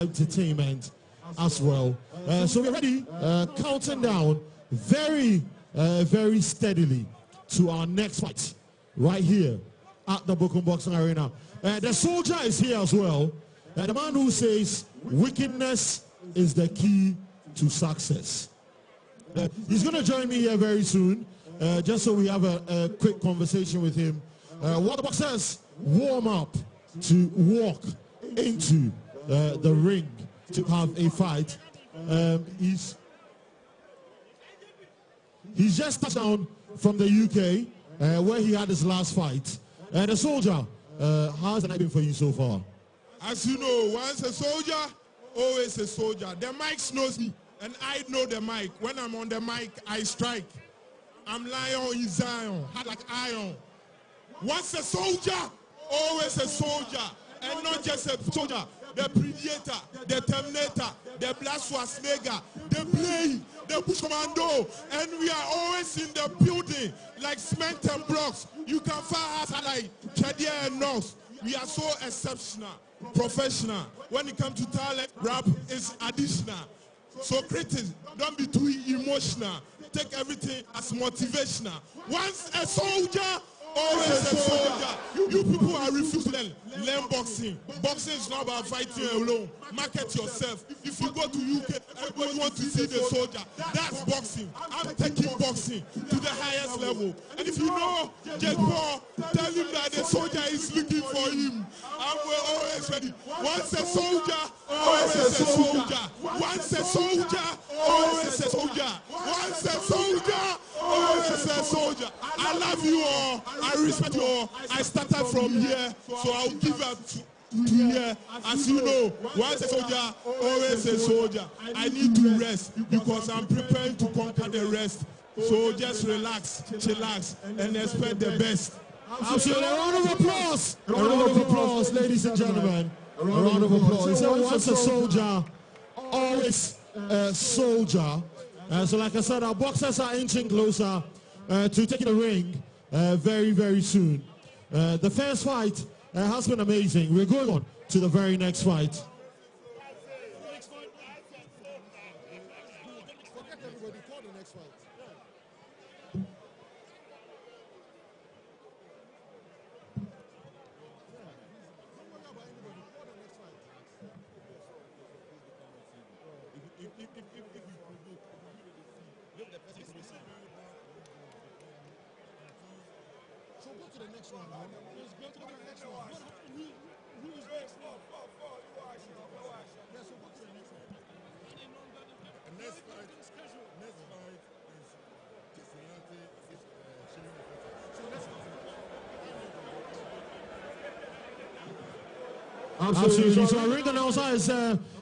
entertainment as well. So we're ready, counting down very, very steadily to our next fight right here at the Bouts Boxing Arena. The soldier is here as well. The man who says wickedness is the key to success. He's going to join me here very soon, just so we have a quick conversation with him. While the boxers warm up to walk into the ring to have a fight, he's just touched down from the UK, where he had his last fight. The soldier, how's the night been for you so far? As you know, once a soldier, always a soldier. The mic knows me, and I know the mic. When I'm on the mic, I strike. I'm lion in Zion, hard like iron. Once a soldier, always a soldier. And not just a soldier, the Predator, the Terminator, the Black Schwarzenegger, the Blade, the Bush Commando. And we are always in the building like cement and blocks. You can find us like Chadia and North. We are so exceptional, professional. When it comes to talent, rap is additional. So critics, don't be too emotional. Take everything as motivational. Once a soldier, always a soldier. You people are refused to learn boxing. Boxing is not about fighting alone. Market yourself. If you go to UK, everybody wants to see the soldier. That's boxing. I'm taking boxing to the highest level. And if you know Jake Paul, tell him that the soldier is looking for him. And we're always ready. Once a soldier, always a soldier. Once a soldier, always a soldier. Once a soldier, always a soldier. I love you all. I respect you all. I started from here, so I'll give up to here. As you know, once a soldier, always a soldier. I need to rest because I'm preparing to conquer the rest. So just relax, chillax, and expect the best. Absolutely. A round of applause. A round of applause, ladies and gentlemen. A round of applause. So once a soldier, always a soldier. So like I said, our boxers are inching closer to taking the ring very, very soon. The first fight has been amazing. We're going on to the very next fight. So go to the next one, man. Let's go to the next one. Who is next? Yeah, so go to the next one. The next fight is Dignitary. So let's go. Absolutely. So our ring announcer is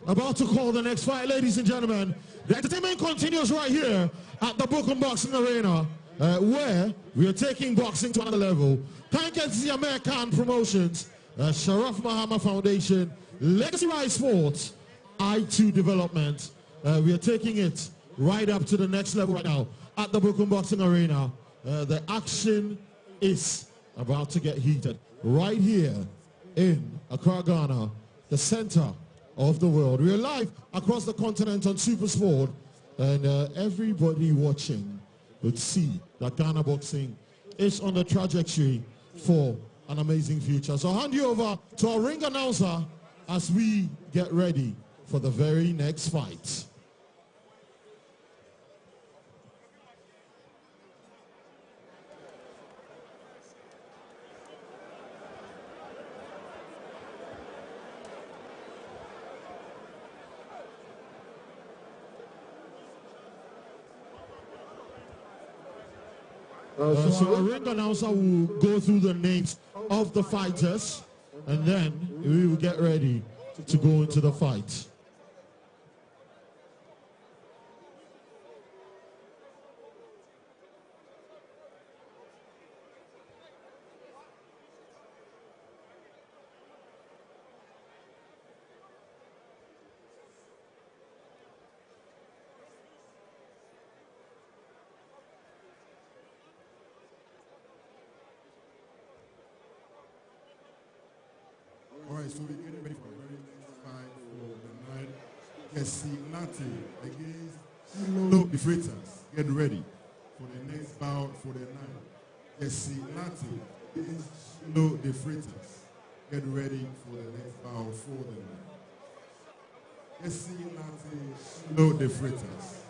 about to call the next fight, ladies and gentlemen. The entertainment continues right here at the Bouts Boxing Arena, where we are taking boxing to another level. Thank you to the American Promotions, Sharaf Mahama Foundation, Legacy Rise Sports, I2 Development. We are taking it right up to the next level right now at the Bouts Boxing Arena. The action is about to get heated right here in Accra, Ghana, the center of the world. We are live across the continent on Super Sport, and everybody watching would see that Ghana boxing is on the trajectory for an amazing future. So I'll hand you over to our ring announcer as we get ready for the very next fight. So our ring announcer will go through the names of the fighters, and then we will get ready to go into the fight. All right, so we're getting ready for a very fight for the night. against Kilo the Freighters. Get ready for the next bout for the night. Nati against Kilo the Freighters. Get ready for the next bout for the night. Nati Kilo the Freighters.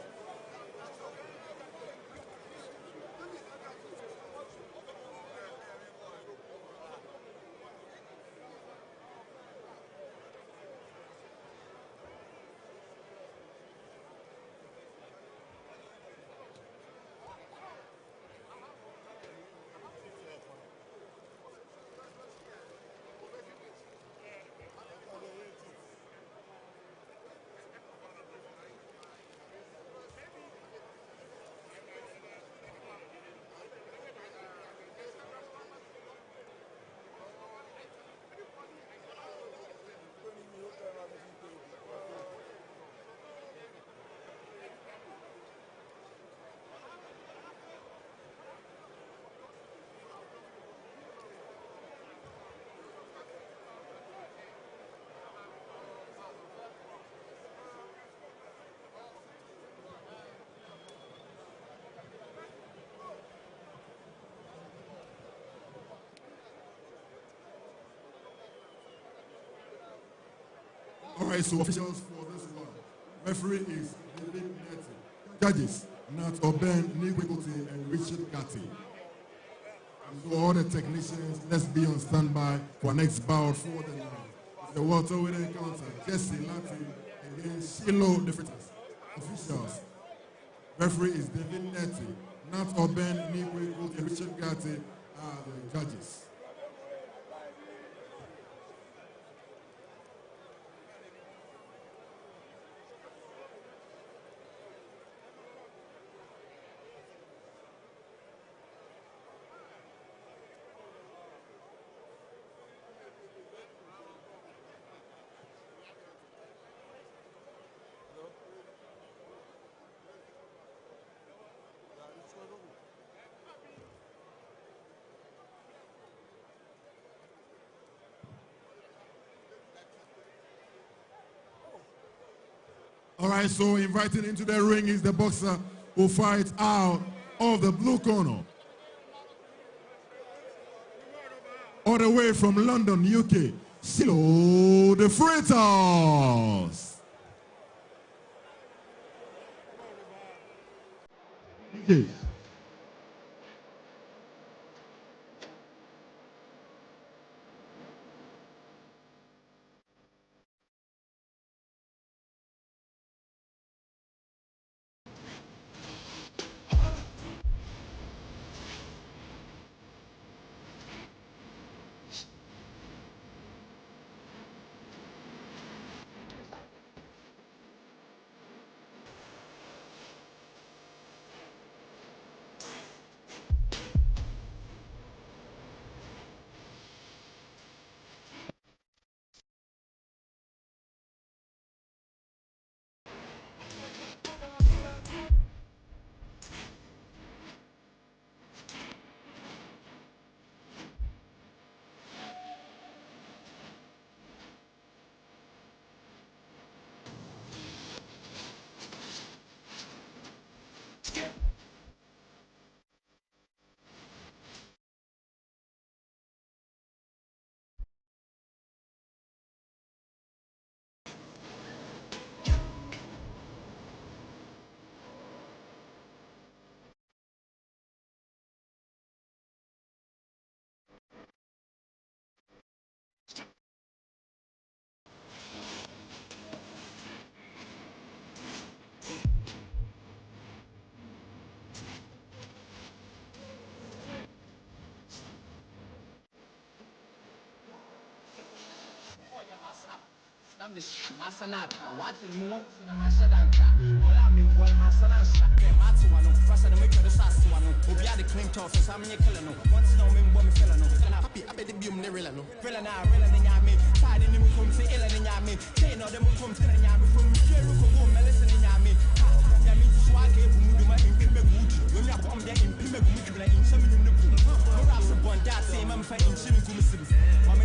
All right, so officials for this one. Referee is Dignitary. Judges, Nat Oben, Nick Wiggleton, and Richard Gatti. And so all the technicians, let's be on standby for next bout for the night. It's the welterweight encounter. Jesse Latin against Shiloh the Fritters. Officials. Referee is Dignitary. Nat Oben, Nick Wiggleton, and Richard Gatti are the judges. All right, so invited into the ring is the boxer who fights out of the blue corner. All the way from London, UK, Shiloh the Freighters. Okay. Masanat, what is more than my Sadanka? I mean, well, my Sadanka, Matuano, Rasa, the maker of the Sassuano, Obiadi claim to office, I'm your killer. Once no men, woman, fellow, and I'm happy, I bet the beam, Nerillano, Villana, Rellan, Yami, tied in the room to Ellen and Yami, Taylor, the Mukum, Yami, from Jericho, Melissa and Yami, Yami, Swag, Muduma, in Pimbewood, when you are on there in Pimbewood, in some of the pool, perhaps a bond that same, I'm fighting Chimney, Mamma,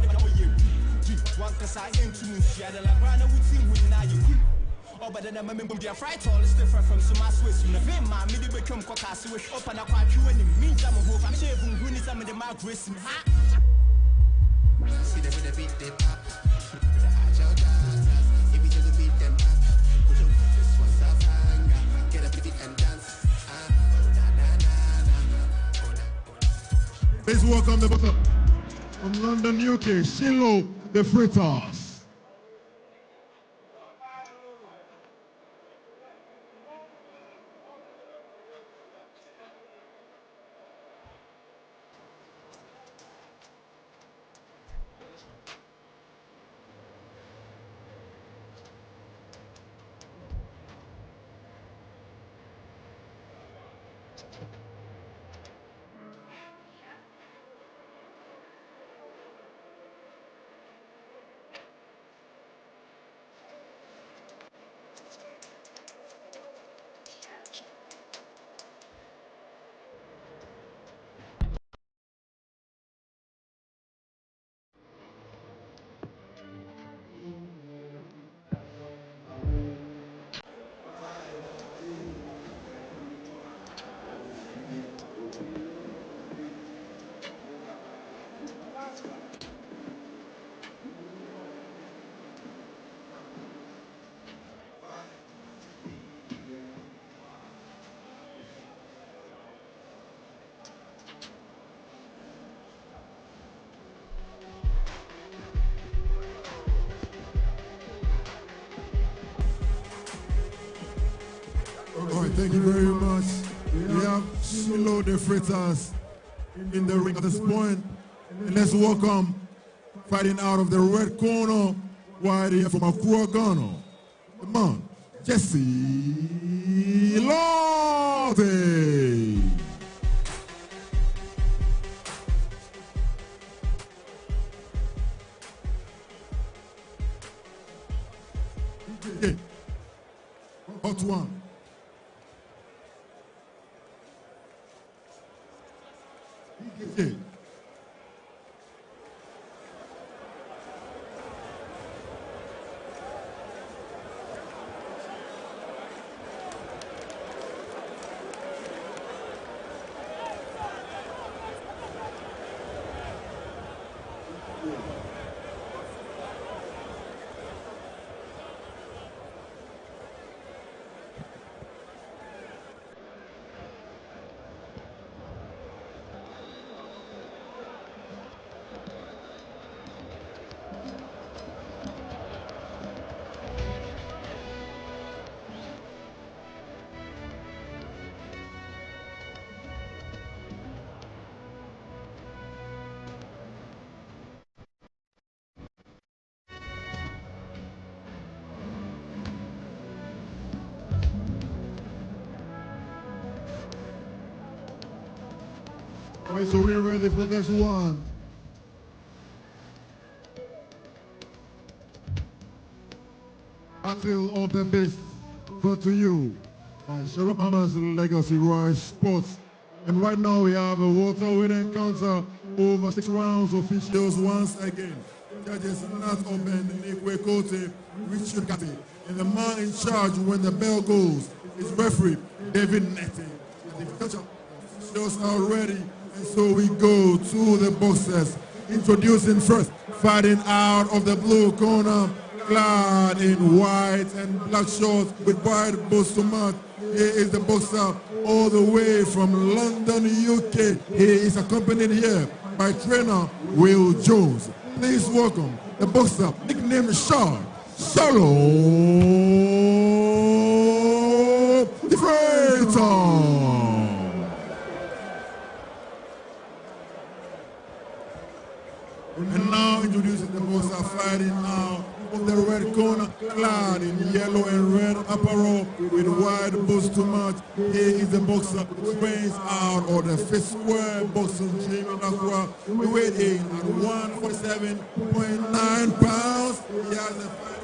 one cause I ain't too much, the Labrana would sing with now you. Or but then I'm a member of their fright all is different from some Swiss. You know, my midi become cockassi with open a quite you and it means I'm a hope. I'm shaving who needs some of the mouth with him. See them with the beat, they pop. If you just beat them up, push up this one's a banger. Get up beat and dance. Please welcome the boxer from London, UK, Shiloh the Fritters. All right, thank you very much. We have Shiloh the Fritters in the ring at this point. And let's welcome, fighting out of the red corner, wide here from Accra, Ghana, the man, Jesse Lotte. Hot one. Okay. Alright, so we're ready for this one. Until open base, brought to you by Sherlock Hammers Legacy Rise Sports. And right now we have a water-winning encounter over 6 rounds. Officials once again. Judges Nat Oben, Nikwe Kote, Richard Kati. And the man in charge when the bell goes is referee David Netting. Officials are ready. And so we go to the boxers. Introducing first, fighting out of the blue corner, clad in white and black shorts with wide boots to match. Here is the boxer all the way from London, UK. He is accompanied here by trainer Will Jones. Please welcome the boxer nicknamed Sean Solo the Freighter. And now introducing the boxer fighting out of the red corner, clad in yellow and red apparel with wide boots to match. Here is the boxer trains out of the Fifth Square Boxing Gym in Accra. We weigh in at 147.9 pounds. He has a fight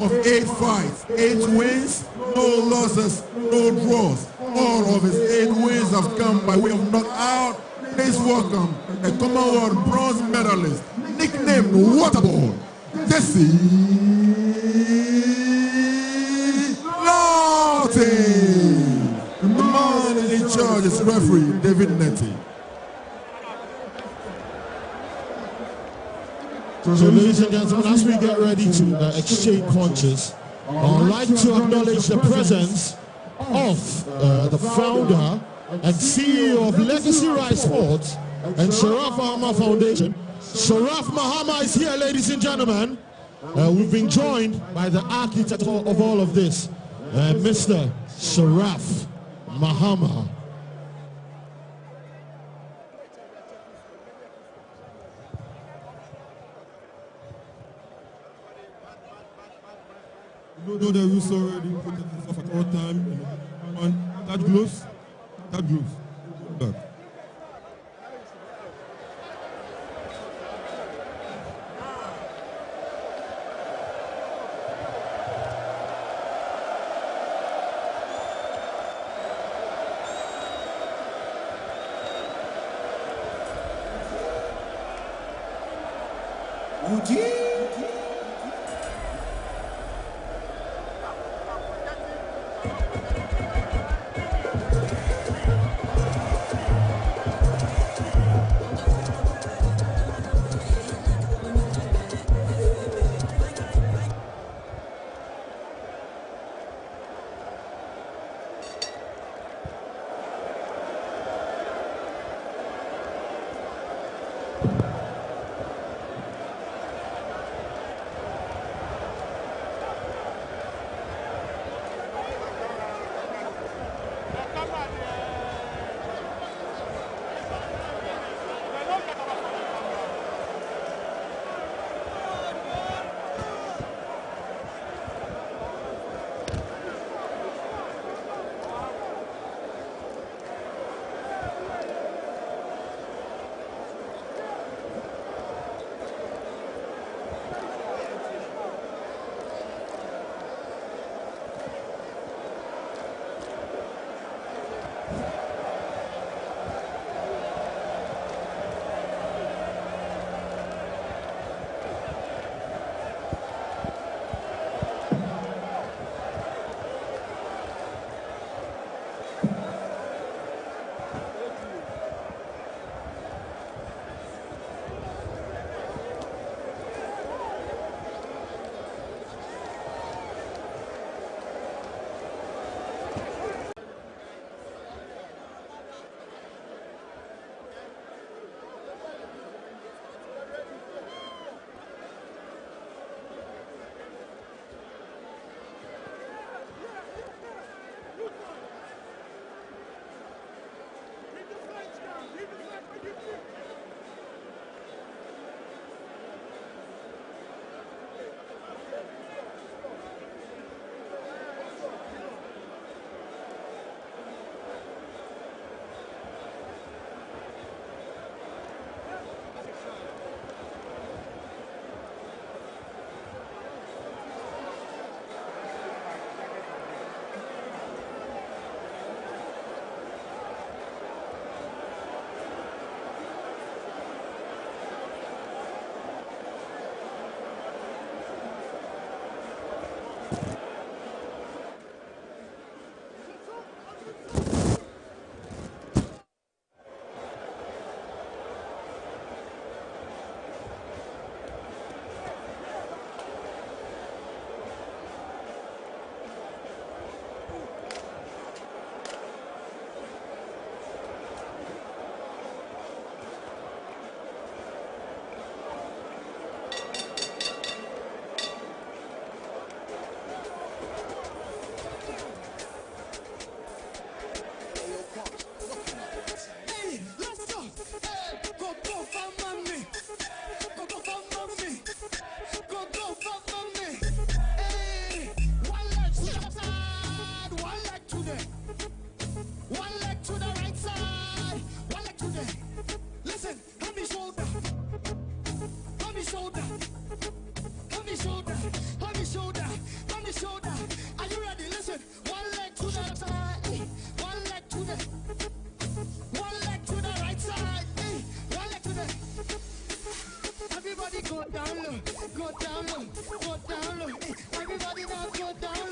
of 8 fights, 8 wins, no losses, no draws. All of his 8 wins have come by way of knockout. Please welcome the Commonwealth bronze medalist, nicknamed Waterboard, Jesse fighting. The man in charge is referee Dignitary. So ladies and gentlemen, as we get ready to exchange punches, I would like to acknowledge the presence of the founder and CEO of Legacy Rise Sports and Sharaf Mahama Foundation. Sharaf Mahama is here, ladies and gentlemen. We've been joined by the architect of all of this, Mr. Sharaf Mahama. You know the rules already, protect yourself at all time. And touch gloves, touch gloves. Back.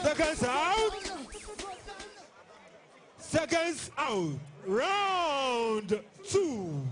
Seconds out. seconds out. Round 2.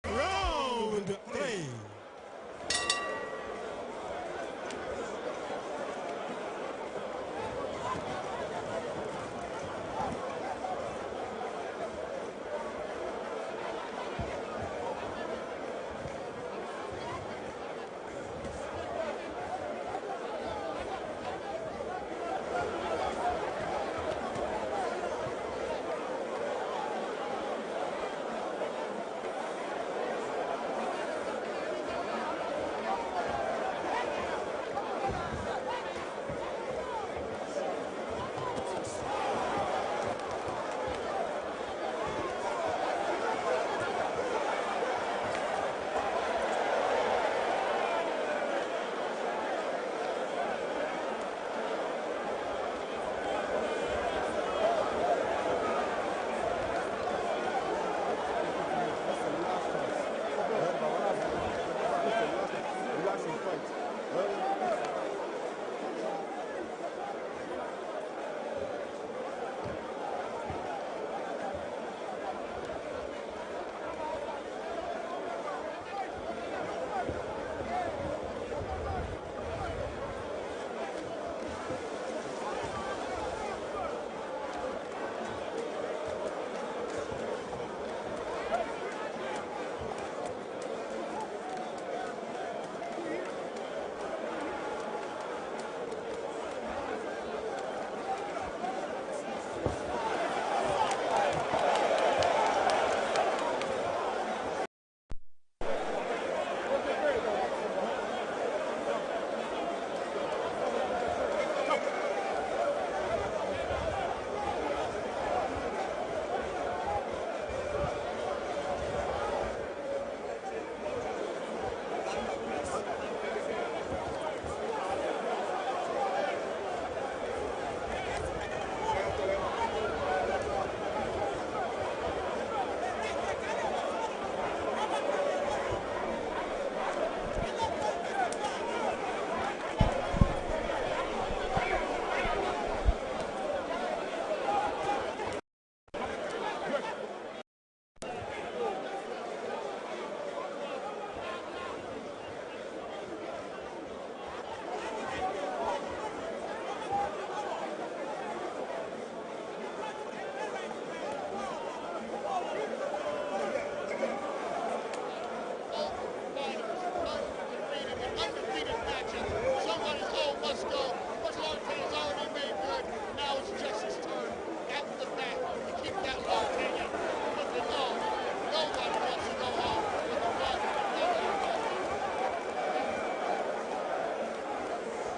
Round 3.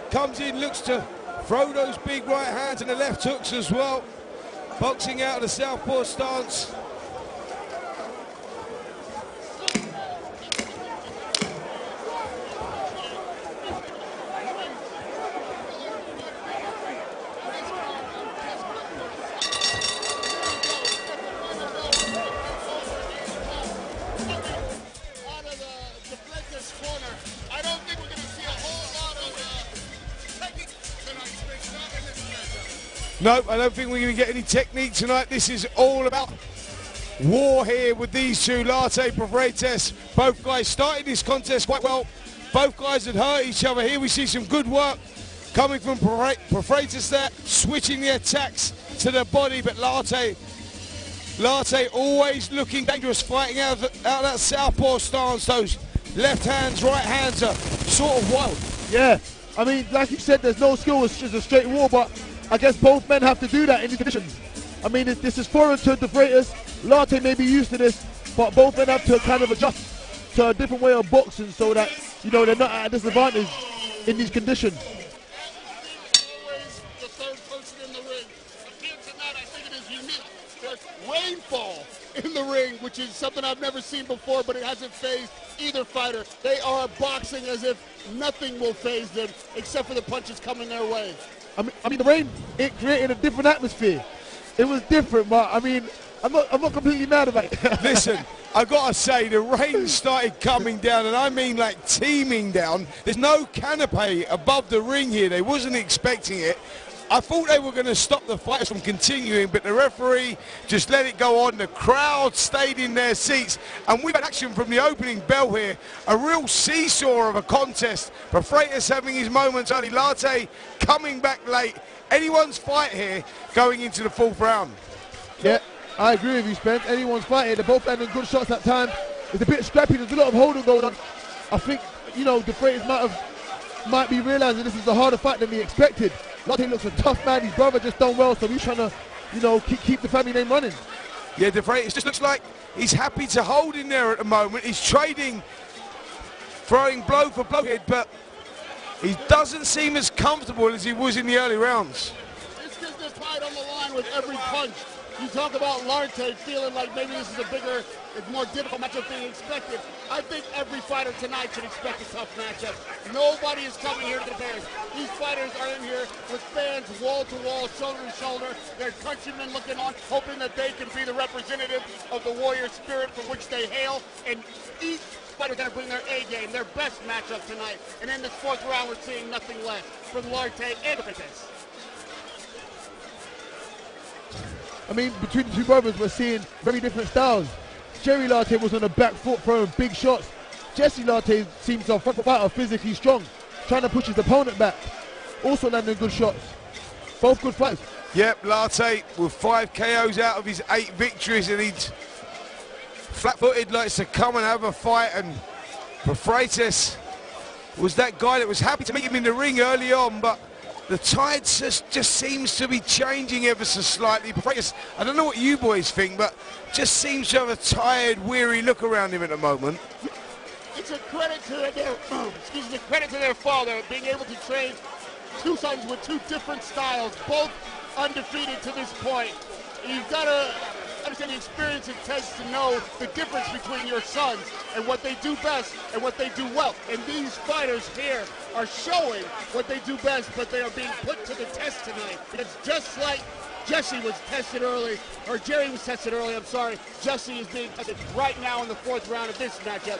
Comes in, looks to throw those big right hands and the left hooks as well. Boxing out of the southpaw stance. No, I don't think we're going to get any technique tonight. This is all about war here with these two, Latte, Profreitas. Both guys started this contest quite well. Both guys had hurt each other. Here we see some good work coming from Profreitas there, switching the attacks to the body, but Latte always looking dangerous, fighting out of that southpaw stance. Those left hands, right hands are sort of wild. Yeah, I mean, like you said, there's no skill, it's just a straight war, but I guess both men have to do that in these conditions. I mean, this is foreign to the Freitas. Latte may be used to this, but both men have to kind of adjust to a different way of boxing so that, you know, they're not at a disadvantage in these conditions. Always the third person in the ring. Again tonight, I think it is unique. There's rainfall in the ring, which is something I've never seen before, but it hasn't fazed either fighter. They are boxing as if nothing will faze them except for the punches coming their way. I mean, the rain, it created a different atmosphere. It was different, but I mean, I'm not completely mad about it. Listen, I gotta say, the rain started coming down, and I mean like teeming down. There's no canopy above the ring here. They wasn't expecting it. I thought they were going to stop the fighters from continuing, but the referee just let it go on. The crowd stayed in their seats, and we've had action from the opening bell here. A real seesaw of a contest. Profreitas having his moments early. Latte coming back late. Anyone's fight here going into the fourth round. Yeah, I agree with you, Spence. Anyone's fight here. They're both landing good shots at time. It's a bit scrappy. There's a lot of holding going on. I think, you know, the Freitas might be realizing this is a harder fight than he expected. Latte looks a tough man. His brother just done well, so he's trying to, you know, keep the family name running. Yeah, De Freitas just looks like he's happy to hold in there at the moment. He's trading, throwing blow for blow here, but he doesn't seem as comfortable as he was in the early rounds. It's because they're tied on the line with every punch. You talk about Latte feeling like maybe this is a bigger, more difficult matchup than he expected. I think every fighter tonight should expect a tough matchup. Nobody is coming here to the Bears. These fighters are in here with fans wall to wall, shoulder to shoulder. Their countrymen looking on, hoping that they can be the representative of the warrior spirit from which they hail. And each fighters are going to bring their A game, their best matchup tonight. And in this fourth round, we're seeing nothing less from Larte and Freitas. I mean, between the two brothers, we're seeing very different styles. Jerry Larte was on the back foot throwing big shots. Jesse Larte seems to front fighter, physically strong, trying to push his opponent back. Also landing good shots. Both good fights. Yep, Larte with 5 KOs out of his 8 victories, and he's flat-footed, likes to come and have a fight. And Freitas was that guy that was happy to meet him in the ring early on, but the tide just seems to be changing ever so slightly. Freitas, I don't know what you boys think, but just seems to have a tired, weary look around him at the moment. It's a credit to their father being able to train two sons with 2 different styles, both undefeated to this point. You've got to understand the experience it takes to know the difference between your sons and what they do best and what they do well. And these fighters here are showing what they do best, but they are being put to the test tonight. It's just like Jesse was tested early, or Jerry was tested early, I'm sorry. Jesse is being tested right now in the 4th round of this matchup.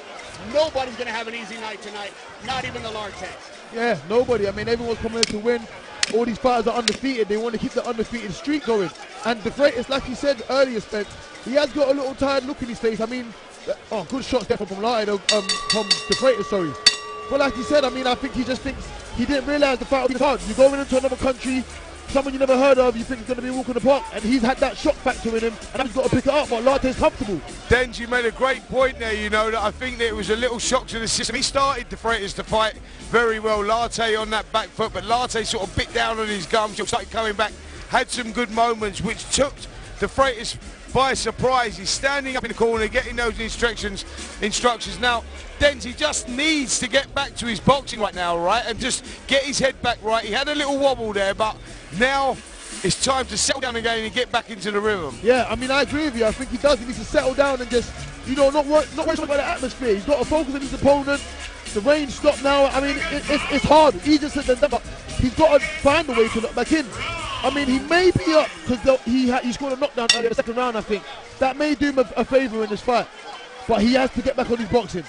Nobody's going to have an easy night tonight, not even the Lartes. Yeah, nobody. I mean, everyone's coming in to win. All these fighters are undefeated. They want to keep the undefeated streak going. And the Freitas, like he said earlier, Spence, he has got a little tired look in his face. I mean, good shots there from Larte, from the Freitas, sorry. But like he said, I mean, I think he just thinks he didn't realize the fight would be hard. You're going into another country, someone you never heard of, you think it's going to be a walk in the park, and he's had that shock factor in him, and he's got to pick it up, but Larte's comfortable. Denz, you made a great point there, you know, that I think that it was a little shock to the system. He started the Freitas to fight very well, Larte on that back foot, but Larte sort of bit down on his gums, started coming back, had some good moments, which took the Freitas by surprise. He's standing up in the corner, getting those instructions. Now, Denz, he just needs to get back to his boxing right now, right, and just get his head back right. He had a little wobble there, but now it's time to settle down again and get back into the rhythm. Yeah, I mean, I agree with you. I think he does. He needs to settle down and just, you know, not worry about the atmosphere. He's got to focus on his opponent. The rain stopped now. I mean, it's hard. Easier said than done, but he's got to find a way to knock back in. I mean, he may be up because he scored a knockdown earlier in the 2nd round, I think. That may do him a favour in this fight. But he has to get back on his boxing.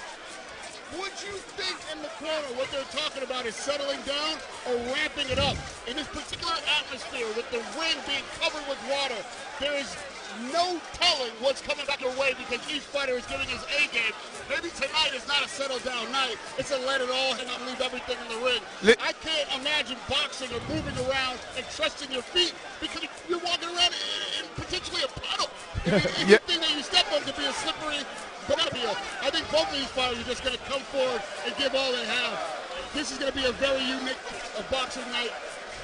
Would you think in the corner what they're talking about is settling down or ramping it up? In this particular atmosphere, with the ring being covered with water, there is no telling what's coming back your way because each fighter is giving his A game. Maybe tonight is not a settle down night. It's a let it all hang out and leave everything in the ring. I can't imagine boxing or moving around and trusting your feet because you're walking around in potentially a puddle. Anything that you step on could be a slippery banana. I think both of these fighters are just going to come forward and give all they have. This is going to be a very unique boxing night,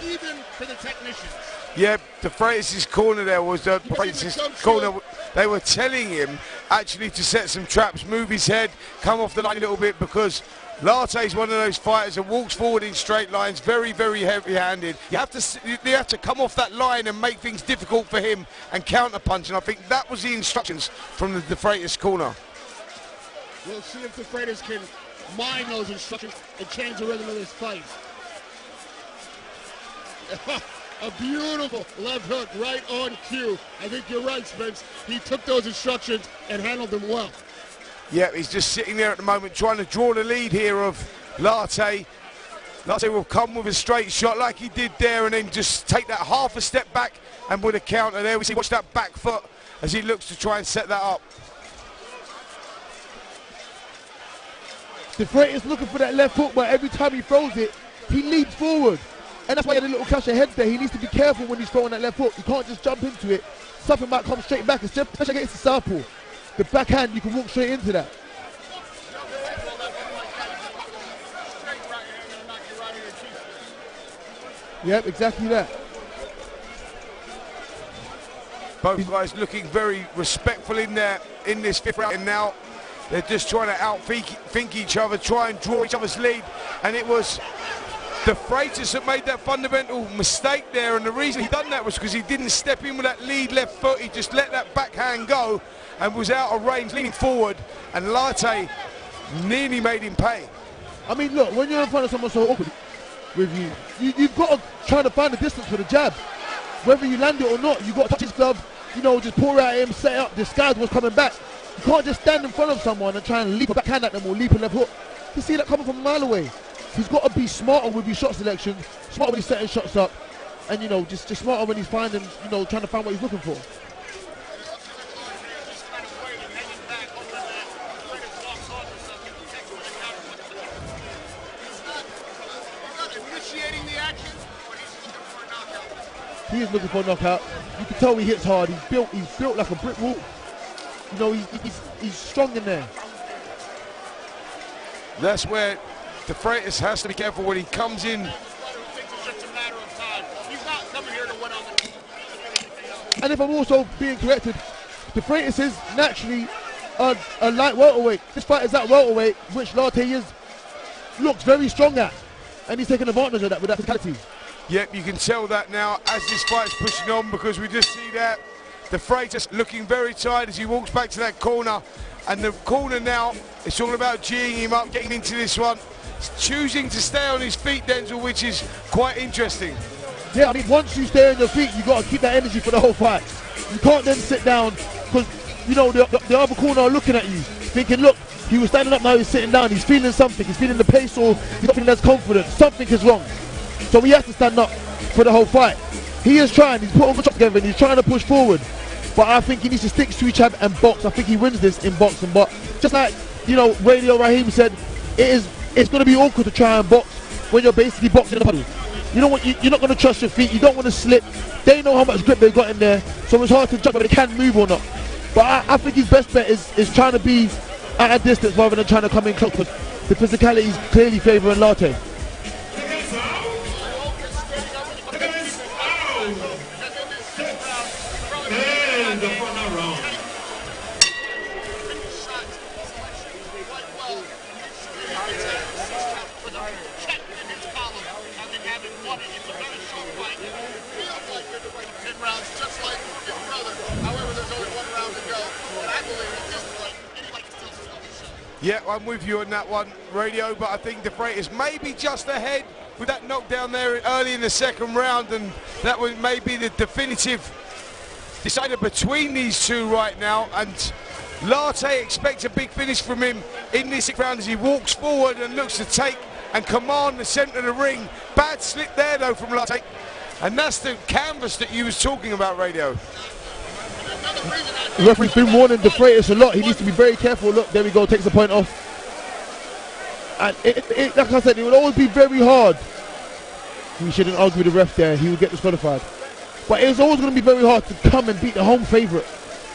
even for the technicians. Yeah, the Freitas' corner there was the Freitas' corner. They were telling him actually to set some traps, move his head, come off the line a little bit, because Larte's one of those fighters that walks forward in straight lines, very, very heavy-handed. You have to come off that line and make things difficult for him and counter-punch, and I think that was the instructions from the Freitas' corner. We'll see if the Freitas can mind those instructions and change the rhythm of this fight. A beautiful left hook right on cue. I think you're right, Spence. He took those instructions and handled them well. Yeah, he's just sitting there at the moment trying to draw the lead here of Larte. Larte will come with a straight shot like he did there and then just take that half a step back and with a counter there. We see watch that back foot as he looks to try and set that up. The Freitas looking for that left hook, but every time he throws it, he leaps forward. And that's why he had a little clash of heads there. He needs to be careful when he's throwing that left hook. You can't just jump into it. Something might come straight back, especially against the southpaw. The backhand, you can walk straight into that. Yep, exactly that. Both guys looking very respectful in there in this 5th round, and now they're just trying to outthink each other, try and draw each other's lead, and it was the Freitas that made that fundamental mistake there, and the reason he done that was because he didn't step in with that lead left foot. He just let that backhand go and was out of range, leaning forward, and Larte nearly made him pay. I mean, look, when you're in front of someone so awkward with you, you've got to try to find the distance for the jab. Whether you land it or not, you've got to touch his glove, you know, just pour at him, set up, disguise what's coming back. You can't just stand in front of someone and try and leap a backhand at them or leap a left hook. You see that coming from a mile away. He's got to be smarter with his shot selection, smarter when he's setting shots up, and you know, just smarter when he's finding, you know, trying to find what he's looking for. He is looking for a knockout. You can tell he hits hard. He's built like a brick wall. You know, he's strong in there. That's where De Freitas has to be careful when he comes in. And if I'm also being corrected, De Freitas is naturally a light welterweight. This fight is at welterweight, which Lartey looks very strong at. And he's taking advantage of that with that physicality. Yep, you can tell that now as this fight's pushing on, because we just see that De Freitas looking very tired as he walks back to that corner. And the corner now, it's all about geeing him up, getting into this one. He's choosing to stay on his feet, Denzel, which is quite interesting. Yeah, I mean, once you stay on your feet, you've got to keep that energy for the whole fight. You can't then sit down, because, you know, the other corner are looking at you, thinking, look, he was standing up, now he's sitting down, he's feeling something, he's feeling the pace, or he's not feeling as confident. Something is wrong. So he has to stand up for the whole fight. He is trying, he's putting the shot together, and he's trying to push forward. But I think he needs to stick to each other and box. I think he wins this in boxing. But just like, you know, Radio Raheem said, it's going to be awkward to try and box when you're basically boxing in a puddle. You know what? You're not going to trust your feet. You don't want to slip. They know how much grip they've got in there, so it's hard to judge whether they can move or not. But I think his best bet is trying to be at a distance rather than trying to come in close. But the physicality is clearly favouring Lartey. Yeah, I'm with you on that one, Radio, but I think De Freitas may be just ahead with that knockdown there early in the second round, and that was maybe the definitive decider between these two right now. And Lartey expects a big finish from him in this round as he walks forward and looks to take and command the centre of the ring. Bad slip there, though, from Lartey. And that's the canvas that you was talking about, Radio. The referee's been warning De Freitas a lot. He needs to be very careful. Look, there we go, takes the point off. And like I said, it will always be very hard. We shouldn't argue with the ref there. He will get disqualified. But it was always going to be very hard to come and beat the home favourite.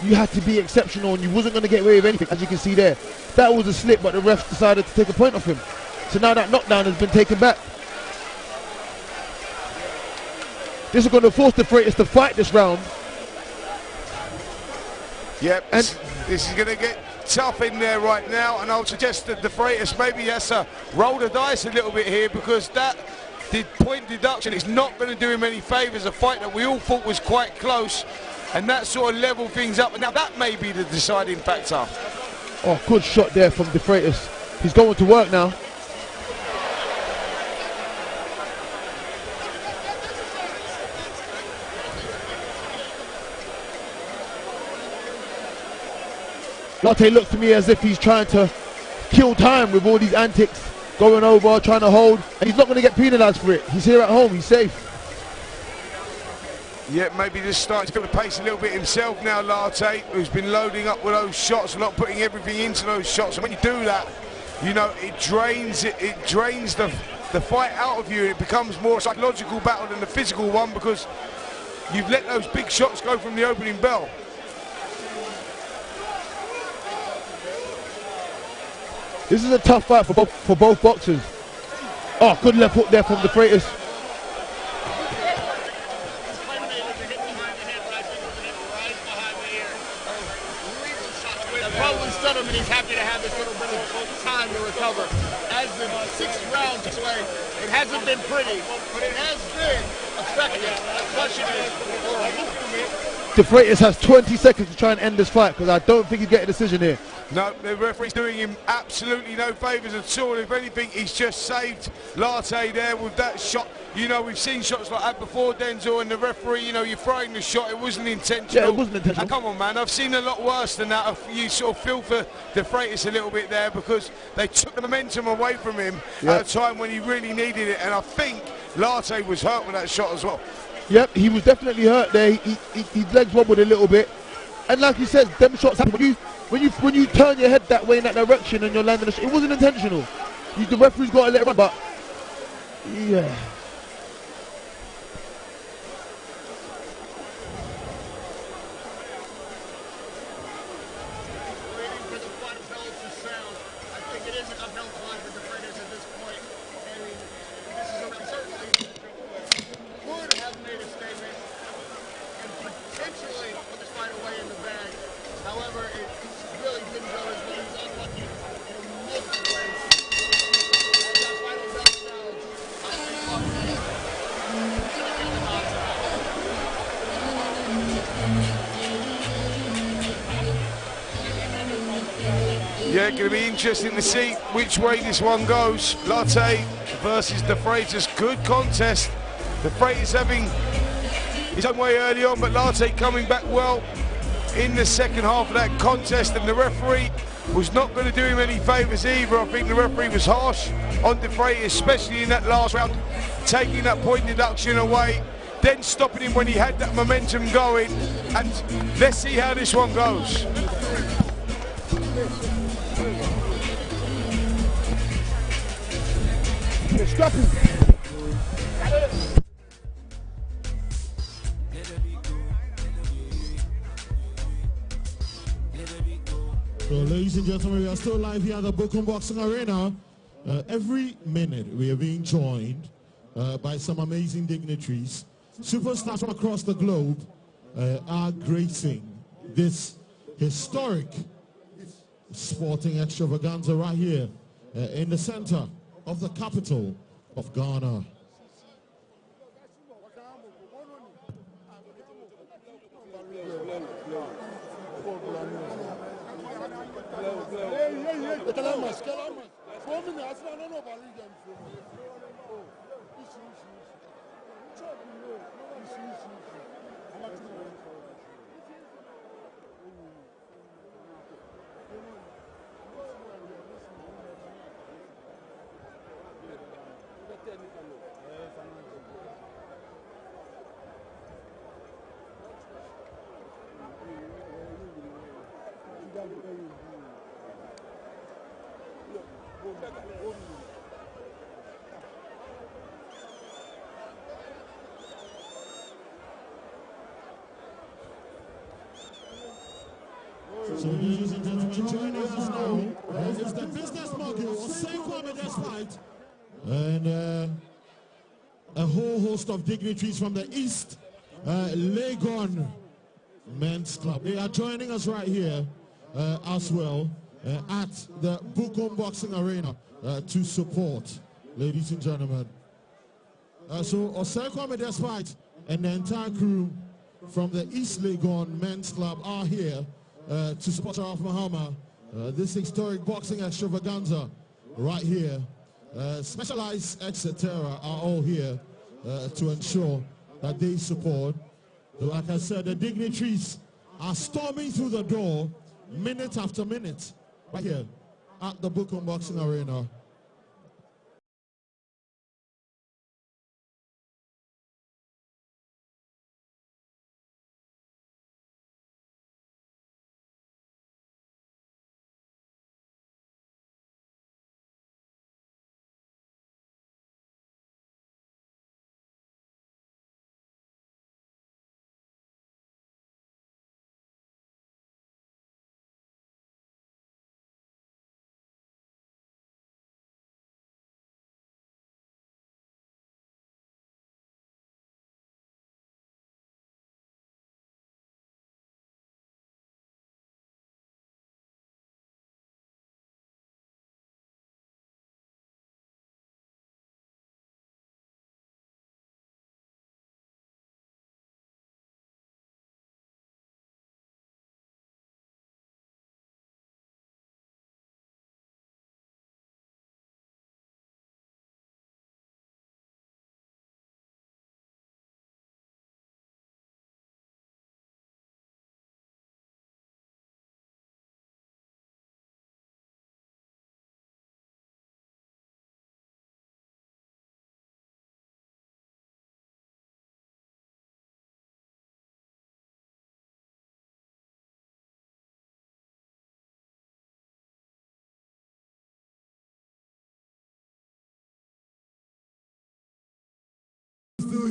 You had to be exceptional, and you wasn't going to get away with anything, as you can see there. That was a slip, but the ref decided to take a point off him. So now that knockdown has been taken back. This is going to force De Freitas to fight this round. Yep, and this is going to get tough in there right now, and I'll suggest that De Freitas maybe has to roll the dice a little bit here, because that point deduction is not going to do him any favours. A fight that we all thought was quite close, and that sort of leveled things up. And now that may be the deciding factor. Oh, good shot there from De Freitas. He's going to work now. Lartey looks to me as if he's trying to kill time with all these antics, going over, trying to hold, and he's not going to get penalised for it. He's here at home, he's safe. Yeah, maybe just starting to feel the pace a little bit himself now, Lartey, who's been loading up with those shots, not putting everything into those shots. And when you do that, you know, it drains the fight out of you. It becomes more a psychological battle than the physical one, because you've let those big shots go from the opening bell. This is a tough fight for both boxers. Oh, good left hook there from De Freitas. Probably stunned him, and he's happy to have this little bit of time to recover. As the sixth round this way, it hasn't been pretty, but it has been effective. The question is, De Freitas has 20 seconds to try and end this fight, because I don't think he'll get a decision here. No, the referee's doing him absolutely no favours at all. If anything, he's just saved Latte there with that shot. You know, we've seen shots like that before, Denzel, and the referee, you know, you're throwing the shot, it wasn't intentional. Yeah, it wasn't intentional. Come on, man, I've seen a lot worse than that. You sort of feel for De Freitas a little bit there because they took the momentum away from him at a time when he really needed it, and I think Latte was hurt with that shot as well. Yep, he was definitely hurt there. His legs wobbled a little bit. And like you said, them shots happen. When you turn your head that way in that direction and you're landing a shot, it wasn't intentional. The referee's got to let it run, but yeah. Waiting for the final bells to sound. I think it is an uphill climb for De Freitas at this point. I mean, this is certainly could have made a statement and potentially put this fight away in the bag. However, it really didn't go his way. He's unlucky in multiple ways. As that final bell sounds, I think Yeah, going to be interesting to see which way this one goes. Latte versus De Freitas, good contest. De Freitas having his own way early on, but Latte coming back well in the second half of that contest, and the referee was not going to do him any favours either. I think the referee was harsh on De Freitas, especially in that last round, taking that point deduction away, then stopping him when he had that momentum going, and let's see how this one goes. So, ladies and gentlemen, we are still live here at the Book Boxing Arena. Every minute we are being joined by some amazing dignitaries. Superstars from across the globe are gracing this historic sporting extravaganza right here in the center of the capital of Ghana. So, ladies and gentlemen, joining us now is the business mogul, Kwame Despite, and a whole host of dignitaries from the East Legon Men's Club. They are joining us right here as well at the Bukom Boxing Arena to support, ladies and gentlemen. So, Kwame Despite and the entire crew from the East Legon Men's Club are here to support Sharaf Mahama, this historic boxing extravaganza right here. Specialized etc. are all here to ensure that they support. Like I said, the dignitaries are storming through the door minute after minute right here at the Bukom Boxing Arena.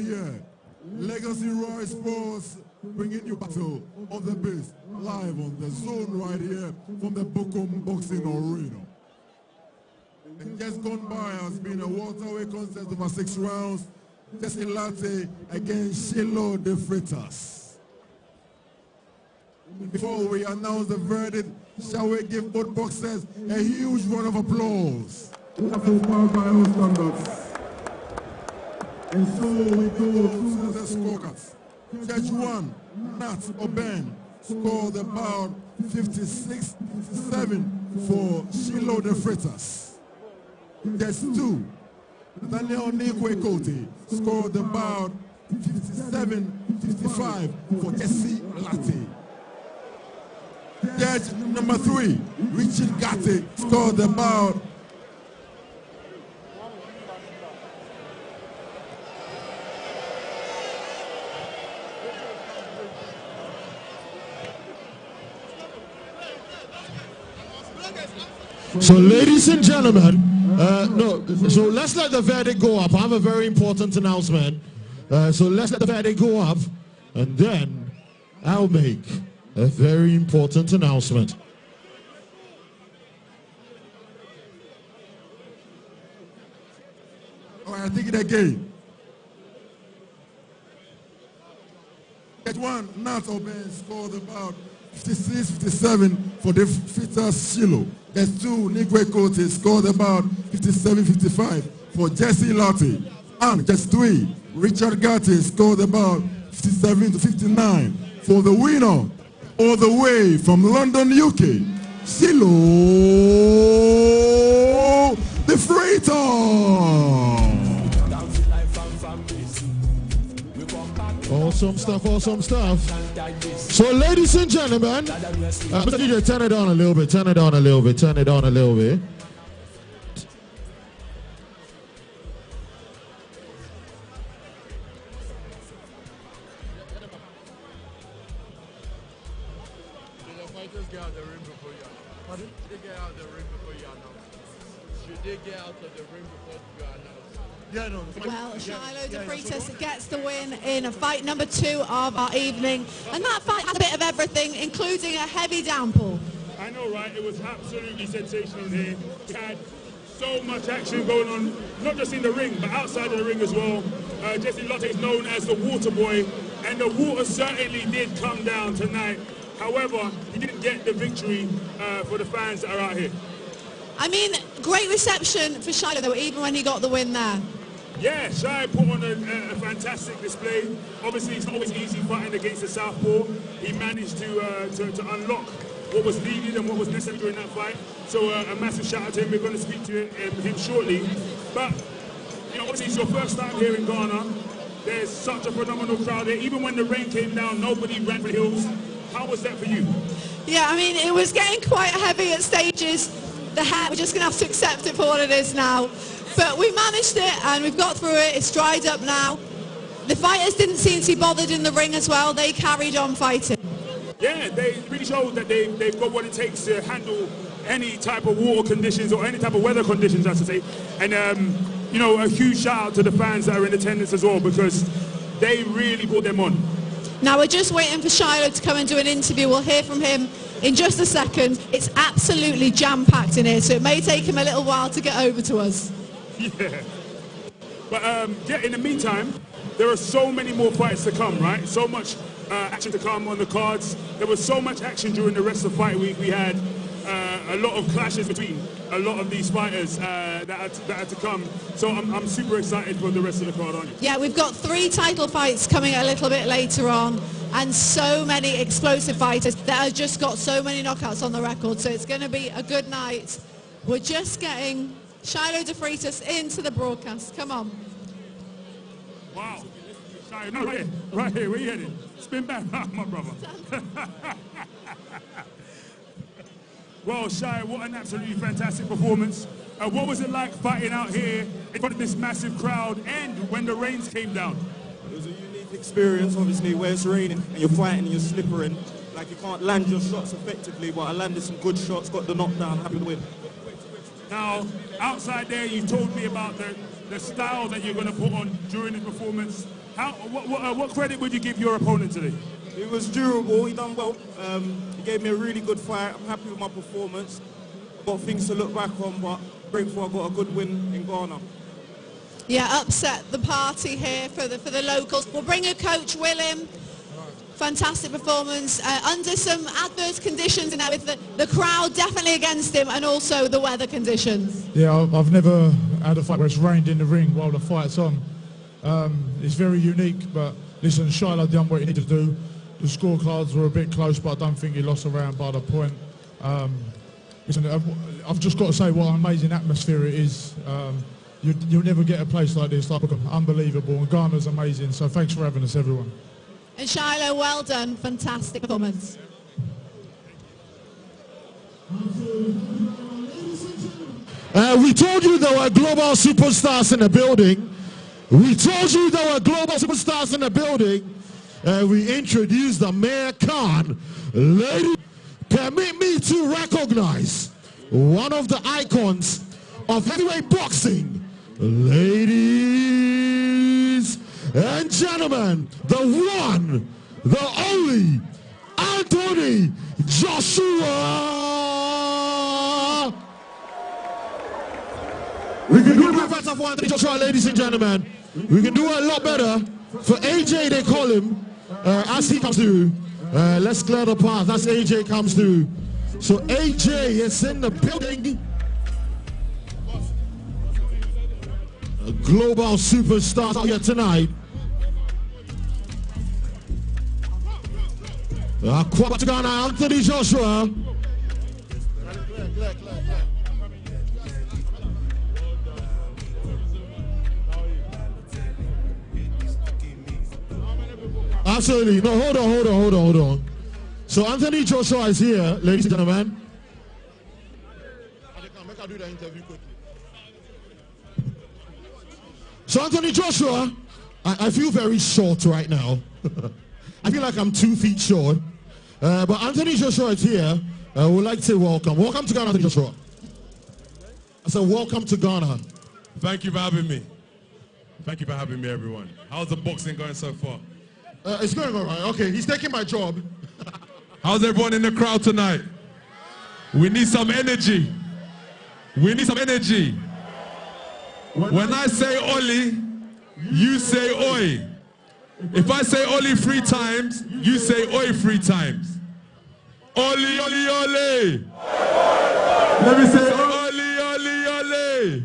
Yeah, Legacy Roy Sports bringing you battle of the best live on the zone right here from the Bukum Boxing Arena. And just gone by has been a welterweight contest over 6 rounds. Jesse Latte against Shiloh De Freitas. Before we announce the verdict, shall we give both boxers a huge round of applause? Powered by all standards. And so we go to the scorecards. Judge 1, Nat Oben, scored about 56-57 for Shiloh De Freitas. Judge 2, Daniel Nikwe scored about 57-55 for Jesse Latte. Judge number 3, Richard Gatti, scored about So, ladies and gentlemen, so let's let the verdict go up. I have a very important announcement. So let's let the verdict go up, and then I'll make a very important announcement. All right, I think it again. That one, Nat Oben scored about 56-57 for the Freitas Shiloh. That's 2, Nikwe Kote scored about 57-55 for Jesse Latte. And just 3, Richard Gatti scored about 57-59 for the winner all the way from London, UK, Shiloh De Freitas. Awesome stuff, awesome stuff. So, ladies and gentlemen, Mr. DJ, turn it on a little bit, turn it on a little bit, turn it on a little bit. Well, Shiloh De Freitas gets the win in fight number 2 of our evening. And that fight had a bit of everything, including a heavy downpour. I know, right? It was absolutely sensational here. We had so much action going on, not just in the ring, but outside of the ring as well. Jesse Latte is known as the water boy, and the water certainly did come down tonight. However, he didn't get the victory for the fans that are out here. I mean, great reception for Shiloh, though, even when he got the win there. Yeah, Shai put on a fantastic display. Obviously, it's not always easy fighting against the southpaw. He managed to unlock what was needed and what was necessary during that fight. So a massive shout out to him. We're going to speak to him shortly. But, you know, obviously it's your first time here in Ghana. There's such a phenomenal crowd here. Even when the rain came down, nobody ran for the hills. How was that for you? Yeah, I mean, it was getting quite heavy at stages. The hat, we're just going to have to accept it for what it is now. But we managed it, and we've got through it. It's dried up now. The fighters didn't seem to be bothered in the ring as well. They carried on fighting. Yeah, they really showed that they've got what it takes to handle any type of water conditions or any type of weather conditions, I should say. And, you know, a huge shout out to the fans that are in attendance as well, because they really brought them on. Now we're just waiting for Shiloh to come and do an interview. We'll hear from him in just a second. It's absolutely jam-packed in here, so it may take him a little while to get over to us. Yeah. But yeah, in the meantime, there are so many more fights to come, right? So much action to come on the cards. There was so much action during the rest of the fight week. We had a lot of clashes between a lot of these fighters that had to come. So I'm super excited for the rest of the card, aren't you? Yeah, we've got 3 title fights coming a little bit later on, and so many explosive fighters that have just got so many knockouts on the record. So it's going to be a good night. We're just getting Shiloh De Freitas into the broadcast. Come on. Wow. Shiloh, no, right here. Where you headed? Spin back, my brother. Well, Shai, what an absolutely fantastic performance. What was it like fighting out here in front of this massive crowd and when the rains came down? It was a unique experience, obviously, where it's raining and you're fighting and you're slippering. Like, you can't land your shots effectively, but I landed some good shots, got the knockdown, happy to win. Now, outside there, you told me about the style that you're going to put on during the performance. What credit would you give your opponent today? He was durable, he done well. He gave me a really good fight. I'm happy with my performance. I've got things to look back on, but grateful I got a good win in Ghana. Yeah, upset the party here for the locals. We'll bring a coach, Willem. Fantastic performance under some adverse conditions in there, with the crowd definitely against him, and also the weather conditions. Yeah, I've never had a fight where it's rained in the ring while the fight's on. It's very unique, but listen, Shiloh done what he needed to do. The scorecards were a bit close, but I don't think he lost around by the point. Listen, I've just got to say what an amazing atmosphere it is. You'll never get a place like this, like unbelievable, and Ghana's amazing, so thanks for having us, everyone. And Shiloh, well done, fantastic performance. We told you there were global superstars in the building. We told you there were global superstars in the building. We introduced the Mayor Khan. Ladies, permit me to recognize one of the icons of heavyweight boxing. Ladies and gentlemen, the one, the only, Anthony Joshua. We can do it better for Anthony Joshua, ladies and gentlemen. We can do it a lot better for AJ, they call him, as he comes through. Let's clear the path as AJ comes through. So AJ is in the building. A global superstar out here tonight. Kwaba to Ghana, Anthony Joshua. Absolutely. No, hold on. So Anthony Joshua is here, ladies and gentlemen. I do the interview quickly. So Anthony Joshua, I feel very short right now. I feel like I'm 2 feet short. But Anthony Joshua is here. I would like to say welcome. Welcome to Ghana, Anthony Joshua. I said welcome to Ghana. Thank you for having me. Thank you for having me, everyone. How's the boxing going so far? It's going all right. Okay, he's taking my job. How's everyone in the crowd tonight? We need some energy. We need some energy. When I say Oli, you say Oi. If I say Oli 3 times, you say Oi 3 times. Oli, Oli, Oli. Let me say Oli, Oli, Oli.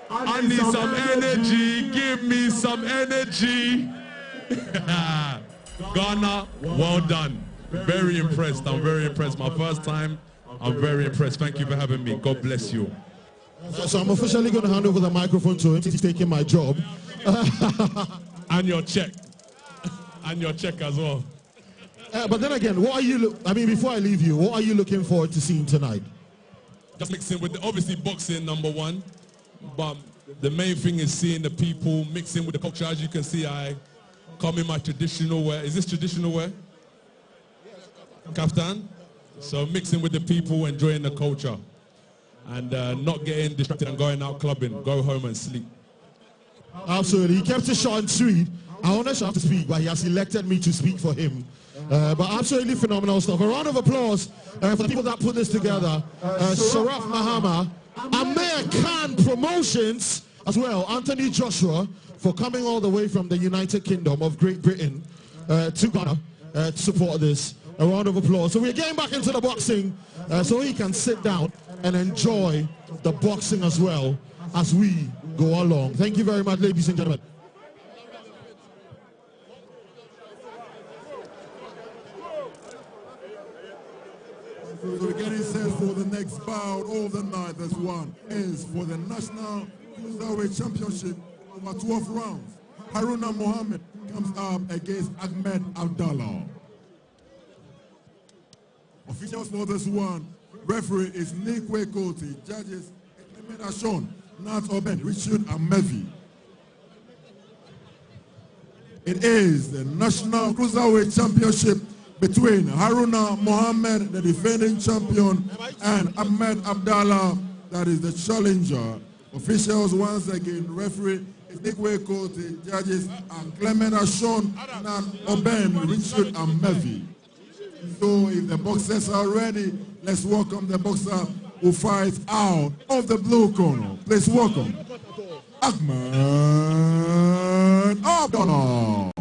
I need some energy. Give me some energy. Ghana, well done. Very impressed. I'm very impressed. My first time. I'm very impressed. Thank you for having me. God bless you. So I'm officially going to hand over the microphone to him since he's taking my job. And your check. And your check as well. But then again, what are you, before I leave you, what are you looking forward to seeing tonight? Just mixing with, obviously boxing, #1. But the main thing is seeing the people, mixing with the culture. As you can see, I come in my traditional wear. Is this traditional wear? Kaftan? So mixing with the people, enjoying the culture. And not getting distracted and going out clubbing. Go home and sleep. Absolutely. He kept it short and sweet. I want to to speak, but he has elected me to speak for him. But absolutely phenomenal stuff. A round of applause for the people that put this together. Sharaf Mahama, Amir Khan Promotions as well. Anthony Joshua for coming all the way from the United Kingdom of Great Britain to Ghana to support this. A round of applause. So we're getting back into the boxing so he can sit down and enjoy the boxing as well as we go along. Thank you very much, ladies and gentlemen. So we're getting set for the next bout of the night. This one is for the National Cruiserweight Championship over 12 rounds. Haruna Mohammed comes up against Ahmed Abdallah. Officials for this one, referee is Nikwe Koti, judges Ashon, Nat Oben, Richard and Mevi. It is the National Cruiserweight Championship between Haruna Mohammed, the defending champion, and Ahmed Abdallah, that is the challenger. Officials once again, referee is Nikwe Kote, judges are Clement Ashon, Nan Oben, Richard and Melvi. So if the boxers are ready, let's welcome the boxer who fights out of the blue corner. Please welcome Ahmed Abdallah.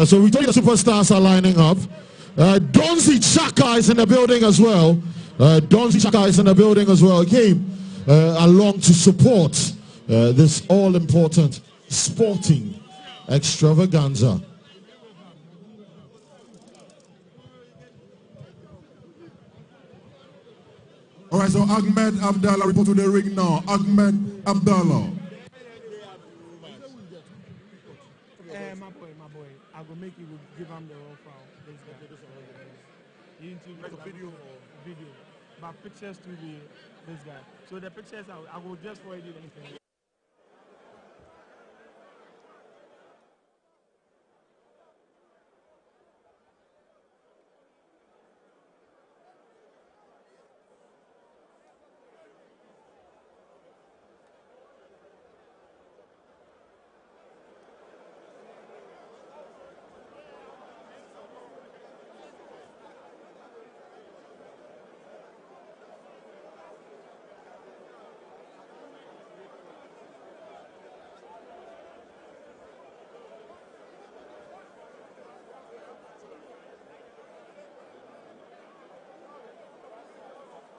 So we told you the superstars are lining up. Donzi Chaka is in the building as well. Donzi Chaka is in the building as well. He came along to support this all-important sporting extravaganza. All right, so Ahmed Abdallah report to the ring now. Ahmed Abdallah. My boy, I will make you give him the raw foul. You need to make a video. But pictures to this guy. So the pictures, I will just forward you anything.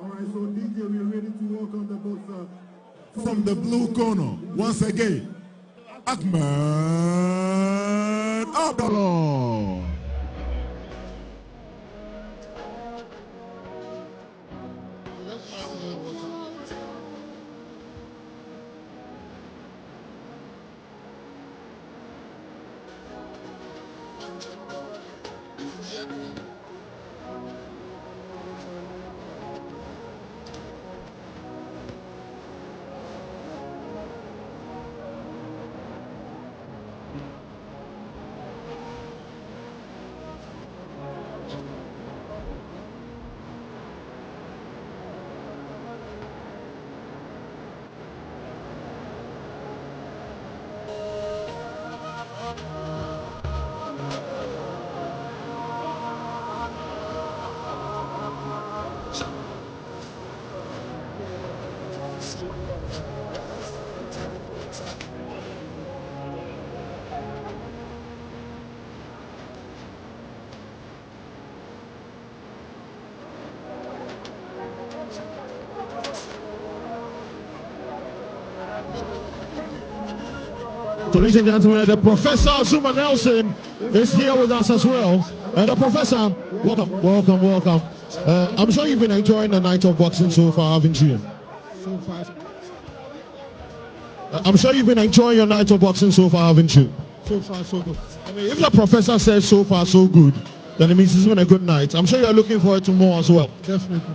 All right, so DJ, we're ready to welcome the boxer from the blue corner. Once again, Ahmed Abdallah. So ladies and gentlemen, the Professor Zuma Nelson is here with us as well. The Professor, welcome. I'm sure you've been enjoying the night of boxing so far, haven't you? So far. I'm sure you've been enjoying your night of boxing so far, haven't you? So far, so good. I mean, if the Professor says so far, so good, then it means it's been a good night. I'm sure you're looking forward to more as well. Definitely.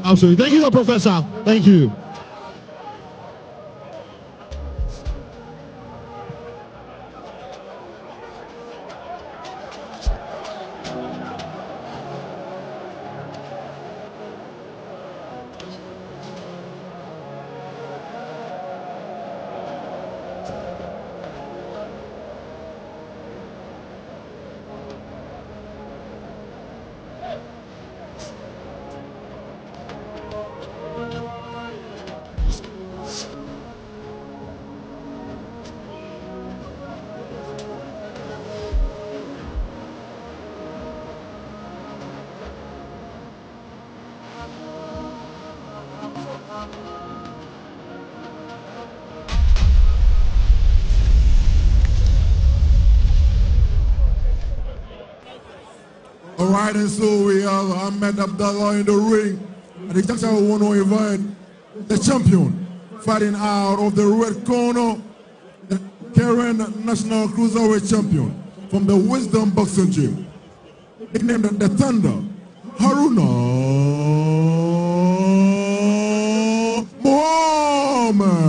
Absolutely. Thank you, Professor. Thank you. Alright, and so we have Ahmed Abdallah in the ring. At the junction, we want to invite the champion fighting out of the red corner, the current national cruiserweight champion from the Wisdom Boxing Gym, nicknamed the Thunder, Haruna Muhammad.